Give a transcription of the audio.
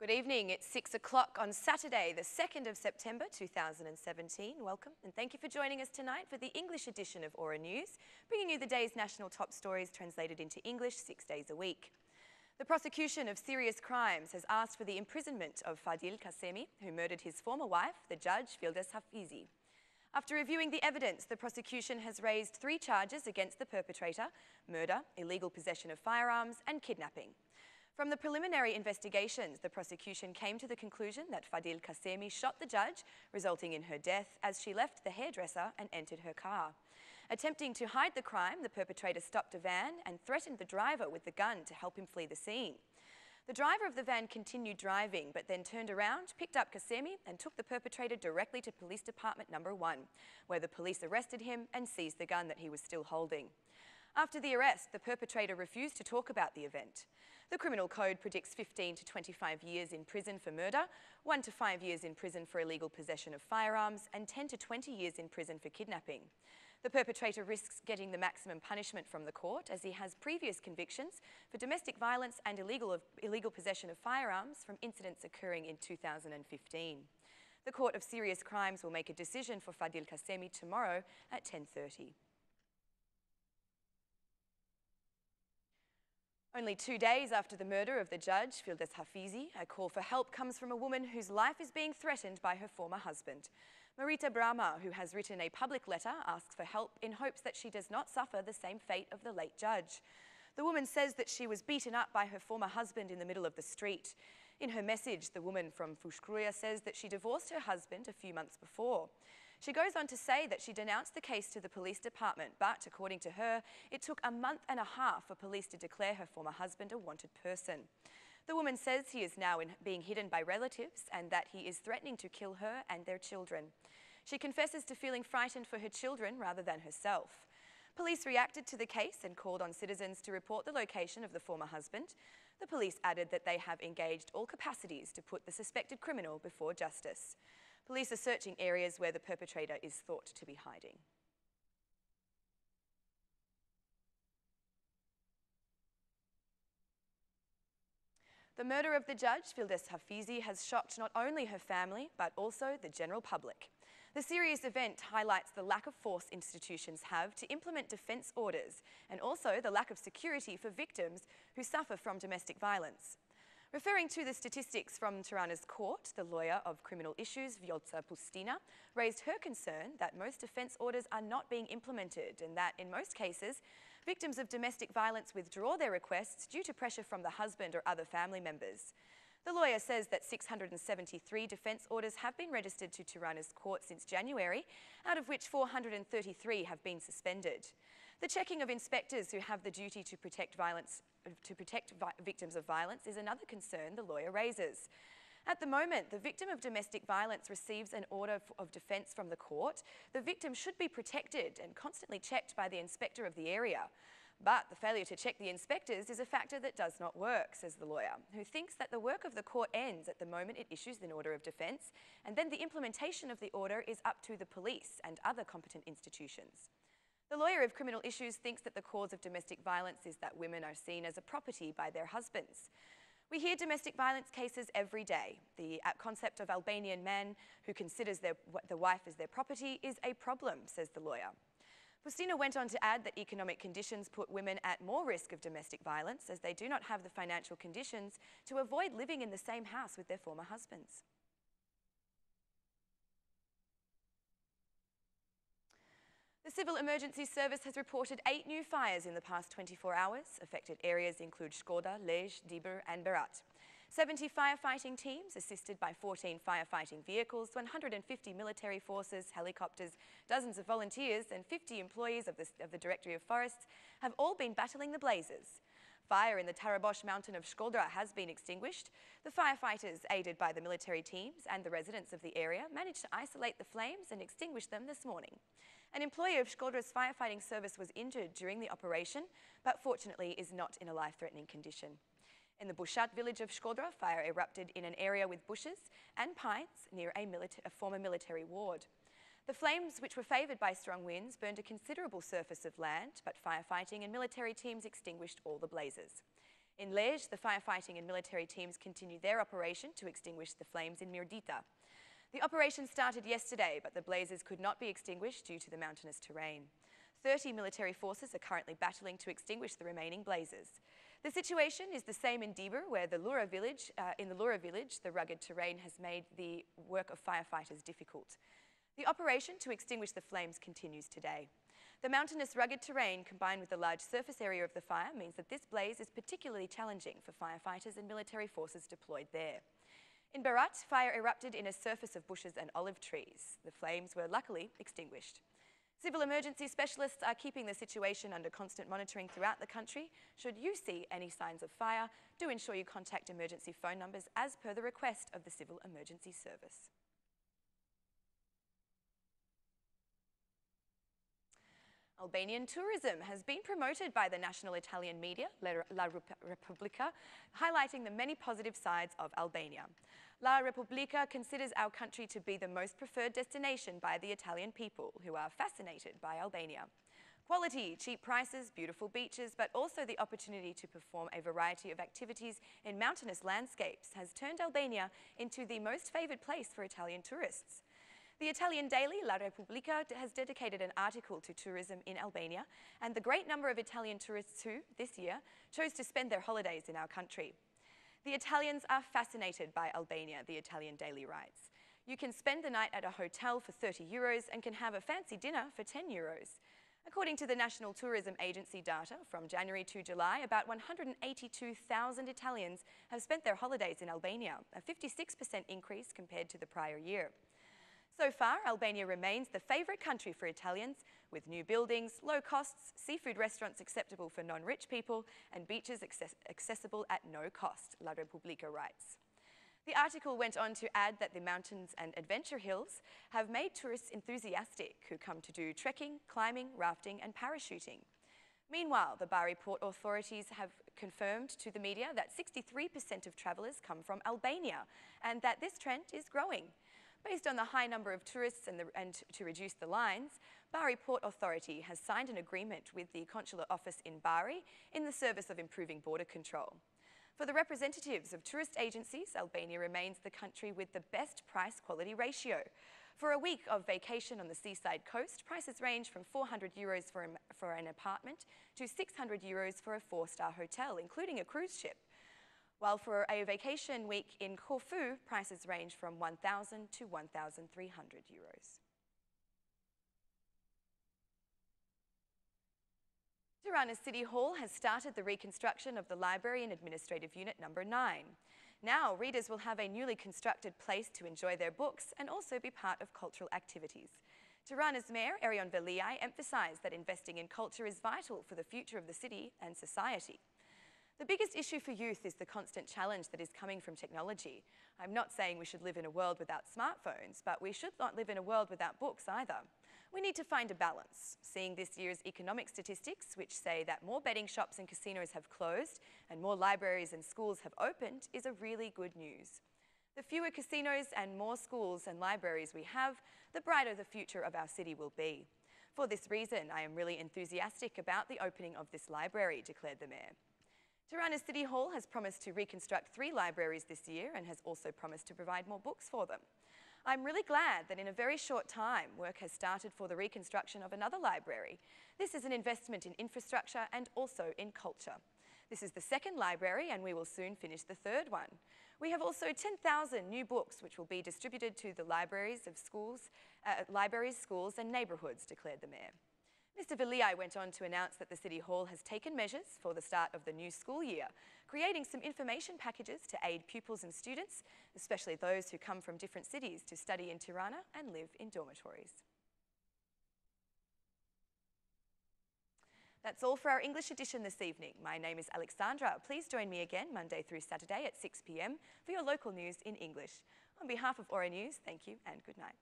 Good evening. It's 6 o'clock on Saturday, the 2nd of September 2017. Welcome and thank you for joining us tonight for the English edition of Aura News, bringing you the day's national top stories translated into English 6 days a week. The prosecution of serious crimes has asked for the imprisonment of Fadil Qasemi, who murdered his former wife, the judge Firdevs Hafizi. After reviewing the evidence, the prosecution has raised 3 charges against the perpetrator: murder, illegal possession of firearms and kidnapping. From the preliminary investigations, the prosecution came to the conclusion that Fadil Qasemi shot the judge, resulting in her death as she left the hairdresser and entered her car. Attempting to hide the crime, the perpetrator stopped a van and threatened the driver with the gun to help him flee the scene. The driver of the van continued driving, but then turned around, picked up Qasemi and took the perpetrator directly to Police Department No. 1, where the police arrested him and seized the gun that he was still holding. After the arrest, the perpetrator refused to talk about the event. The Criminal Code predicts 15 to 25 years in prison for murder, 1 to 5 years in prison for illegal possession of firearms, and 10 to 20 years in prison for kidnapping. The perpetrator risks getting the maximum punishment from the court, as he has previous convictions for domestic violence and illegal possession of firearms from incidents occurring in 2015. The Court of Serious Crimes will make a decision for Fadil Qasemi tomorrow at 10:30. Only 2 days after the murder of the judge, Firdevs Hafizi, a call for help comes from a woman whose life is being threatened by her former husband. Marita Brahma, who has written a public letter, asks for help in hopes that she does not suffer the same fate of the late judge. The woman says that she was beaten up by her former husband in the middle of the street. In her message, the woman from Fushkruya says that she divorced her husband a few months before. She goes on to say that she denounced the case to the police department, but according to her, it took a month and a half for police to declare her former husband a wanted person. The woman says he is now being hidden by relatives and that he is threatening to kill her and their children. She confesses to feeling frightened for her children rather than herself. Police reacted to the case and called on citizens to report the location of the former husband. The police added that they have engaged all capacities to put the suspected criminal before justice. Police are searching areas where the perpetrator is thought to be hiding. The murder of the judge, Firdevs Hafizi, has shocked not only her family, but also the general public. The serious event highlights the lack of force institutions have to implement defence orders and also the lack of security for victims who suffer from domestic violence. Referring to the statistics from Tirana's court, the lawyer of criminal issues, Violeta Pustina, raised her concern that most defence orders are not being implemented and that, in most cases, victims of domestic violence withdraw their requests due to pressure from the husband or other family members. The lawyer says that 673 defence orders have been registered to Tirana's court since January, out of which 433 have been suspended. The checking of inspectors who have the duty to protect victims of violence is another concern the lawyer raises. At the moment, the victim of domestic violence receives an order of defence from the court. The victim should be protected and constantly checked by the inspector of the area. But the failure to check the inspectors is a factor that does not work, says the lawyer, who thinks that the work of the court ends at the moment it issues an order of defence, and then the implementation of the order is up to the police and other competent institutions. The lawyer of criminal issues thinks that the cause of domestic violence is that women are seen as a property by their husbands. We hear domestic violence cases every day. The concept of Albanian man who considers the wife as their property is a problem, says the lawyer. Pustina went on to add that economic conditions put women at more risk of domestic violence as they do not have the financial conditions to avoid living in the same house with their former husbands. The Civil Emergency Service has reported 8 new fires in the past 24 hours. Affected areas include Shkodra, Lej, Dibër and Berat. 70 firefighting teams, assisted by 14 firefighting vehicles, 150 military forces, helicopters, dozens of volunteers and 50 employees of the Directorate of Forests have all been battling the blazes. Fire in the Tarabosh mountain of Shkodra has been extinguished. The firefighters, aided by the military teams and the residents of the area, managed to isolate the flames and extinguish them this morning. An employee of Shkodra's firefighting service was injured during the operation, but fortunately is not in a life-threatening condition. In the Bushat village of Shkodra, fire erupted in an area with bushes and pines near a former military ward. The flames, which were favoured by strong winds, burned a considerable surface of land, but firefighting and military teams extinguished all the blazes. In Lej, the firefighting and military teams continue their operation to extinguish the flames in Mirdita. The operation started yesterday, but the blazes could not be extinguished due to the mountainous terrain. 30 military forces are currently battling to extinguish the remaining blazes. The situation is the same in Dibur, where the Lura village, the rugged terrain has made the work of firefighters difficult. The operation to extinguish the flames continues today. The mountainous rugged terrain combined with the large surface area of the fire means that this blaze is particularly challenging for firefighters and military forces deployed there. In Berat, fire erupted in a surface of bushes and olive trees. The flames were luckily extinguished. Civil emergency specialists are keeping the situation under constant monitoring throughout the country. Should you see any signs of fire, do ensure you contact emergency phone numbers as per the request of the Civil Emergency Service. Albanian tourism has been promoted by the national Italian media, La Repubblica, highlighting the many positive sides of Albania. La Repubblica considers our country to be the most preferred destination by the Italian people, who are fascinated by Albania. Quality, cheap prices, beautiful beaches, but also the opportunity to perform a variety of activities in mountainous landscapes has turned Albania into the most favoured place for Italian tourists. The Italian daily La Repubblica has dedicated an article to tourism in Albania and the great number of Italian tourists who, this year, chose to spend their holidays in our country. The Italians are fascinated by Albania, the Italian daily writes. You can spend the night at a hotel for €30 and can have a fancy dinner for €10. According to the National Tourism Agency data, from January to July, about 182,000 Italians have spent their holidays in Albania, a 56% increase compared to the prior year. So far, Albania remains the favourite country for Italians, with new buildings, low costs, seafood restaurants acceptable for non-rich people, and beaches accessible at no cost, La Repubblica writes. The article went on to add that the mountains and adventure hills have made tourists enthusiastic who come to do trekking, climbing, rafting and parachuting. Meanwhile, the Bari port authorities have confirmed to the media that 63% of travellers come from Albania and that this trend is growing. Based on the high number of tourists and to reduce the lines, Bari Port Authority has signed an agreement with the Consular Office in Bari in the service of improving border control. For the representatives of tourist agencies, Albania remains the country with the best price-quality ratio. For a week of vacation on the seaside coast, prices range from €400 for an apartment to €600 for a four-star hotel, including a cruise ship. While for a vacation week in Corfu, prices range from €1,000 to €1,300. Tirana City Hall has started the reconstruction of the Library and Administrative Unit number 9. Now, readers will have a newly constructed place to enjoy their books and also be part of cultural activities. Tirana's Mayor, Erion Veliaj, emphasised that investing in culture is vital for the future of the city and society. The biggest issue for youth is the constant challenge that is coming from technology. I'm not saying we should live in a world without smartphones, but we should not live in a world without books either. We need to find a balance. Seeing this year's economic statistics, which say that more betting shops and casinos have closed and more libraries and schools have opened, is a really good news. The fewer casinos and more schools and libraries we have, the brighter the future of our city will be. For this reason, I am really enthusiastic about the opening of this library, declared the Mayor. Tirana City Hall has promised to reconstruct 3 libraries this year and has also promised to provide more books for them. I'm really glad that in a very short time, work has started for the reconstruction of another library. This is an investment in infrastructure and also in culture. This is the second library and we will soon finish the third one. We have also 10,000 new books which will be distributed to the libraries, schools and neighbourhoods, declared the Mayor. Mr. Veliaj went on to announce that the City Hall has taken measures for the start of the new school year, creating some information packages to aid pupils and students, especially those who come from different cities to study in Tirana and live in dormitories. That's all for our English edition this evening. My name is Alexandra. Please join me again Monday through Saturday at 6 p.m. for your local news in English. On behalf of Aura News, thank you and good night.